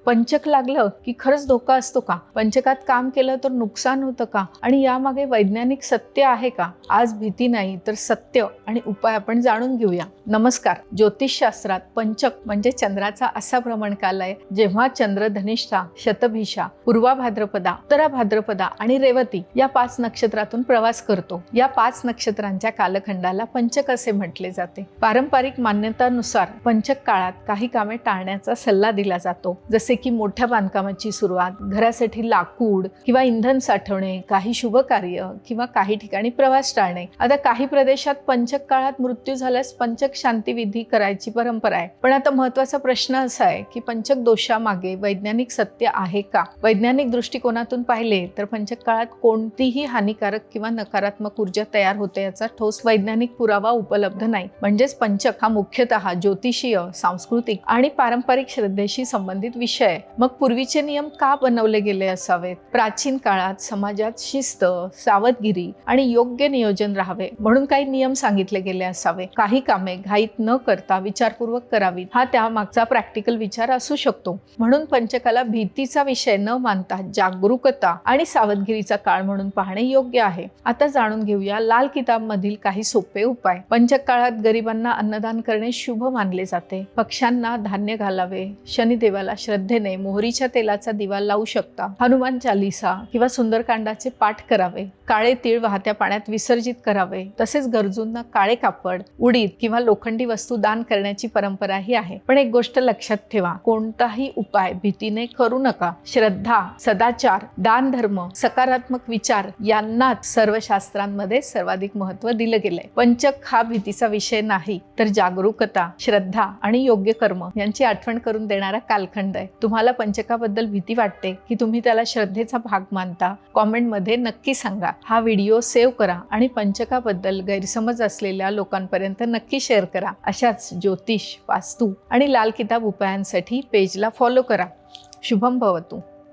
पंचक लागलं की खरंच धोका असतो का? पंचकात काम केलं तर नुकसान होतं का? आणि यामागे वैज्ञानिक सत्य आहे का? आज भीती नाही तर सत्य आणि उपाय आपण जाणून घेऊया. नमस्कार. ज्योतिषशास्त्रात पंचक म्हणजे चंद्राचा असा भ्रमणकाल आहे जेव्हा चंद्र धनिष्ठा, शतभिषा, पूर्वा भाद्रपदा, उत्तरा भाद्रपदा आणि रेवती या 5 नक्षत्रातून प्रवास करतो. या 5 नक्षत्रांच्या कालखंडाला पंचक असे म्हटले जाते. पारंपरिक मान्यतानुसार पंचक काळात काही कामे टाळण्याचा सल्ला दिला जातो, जसे की मोठ्या बांधकामाची सुरुवात, घरासाठी लाकूड किंवा इंधन साठवणे, काही शुभ कार्य किंवा काही ठिकाणी प्रवास टाळणे. आता काही प्रदेशात पंचक काळात मृत्यू झाल्यास पंचक शांती विधी करायची परंपरा आहे. पण आता महत्त्वाचा प्रश्न असा आहे की पंचक दोषामागे वैज्ञानिक सत्य आहे का? वैज्ञानिक दृष्टिकोनातून पाहिले तर पंचक काळात कोणतीही हानिकारक किंवा नकारात्मक ऊर्जा तयार होते याचा ठोस वैज्ञानिक पुरावा उपलब्ध नाही. म्हणजेच पंचक हा मुख्यतः ज्योतिषीय, सांस्कृतिक आणि पारंपरिक श्रद्धेशी संबंधित विषय आहे. मग पूर्वीचे नियम का बनवले गेले असावेत? प्राचीन काळात समाजात शिस्त, सावधगिरी आणि योग्य नियोजन राहावे म्हणून काही नियम सांगितले गेले असावे. काही कामे घाईत न करता विचारपूर्वक करावीत हा त्यामागचा प्रॅक्टिकल विचार असू शकतो. म्हणून पंचकाला भीतीचा विषय न मानता जागरूकता आणि सावधगिरीचा काळ म्हणून पाहणे योग्य आहे. आता जाणून घेऊया लाल किताब मधील काही सोपे उपाय. पंचक काळात गरिबांना अन्नदान करणे शुभ मानले जाते. पक्ष्यांना धान्य घालावे. शनिदेवाला श्रद्धेने मोहरीच्या तेलाचा दिवा लावू शकता. हनुमान चालीसा किंवा सुंदरकांडाचे पाठ करावे. काळे तीळ वाहत्या पाण्यात विसर्जित करावे. तसेच गरजूंना काळे कापड, उडीद किंवा लोखंडी वस्तू दान करण्याची परंपराही आहे. पण एक गोष्ट लक्षात ठेवा, कोणताही उपाय भीतीने करू नका. श्रद्धा, सदाचार, दान धर्म, सकारात्मक विचार यांनाच सर्व शास्त्रांमध्ये सर्वाधिक महत्त्व दिलं गेलंय. पंचक हा भीतीचा विषय नाही तर जागरूकता, श्रद्धा आणि योग्य कर्म यांची आठवण करून देणारा कालखंड आहे. तुम्हाला पंचकाबद्दल भीती वाटते की तुम्ही त्याला श्रद्धेचा भाग मानता? कॉमेंटमध्ये नक्की सांगा. हा व्हिडिओ सेव्ह करा आणि पंचकाबद्दल गैरसमज असलेल्या लोकांपर्यंत नक्की शेअर करा. अशाच ज्योतिष, वास्तू आणि लाल किताब उपायांसाठी पेजला फॉलो करा. शुभम भवतु.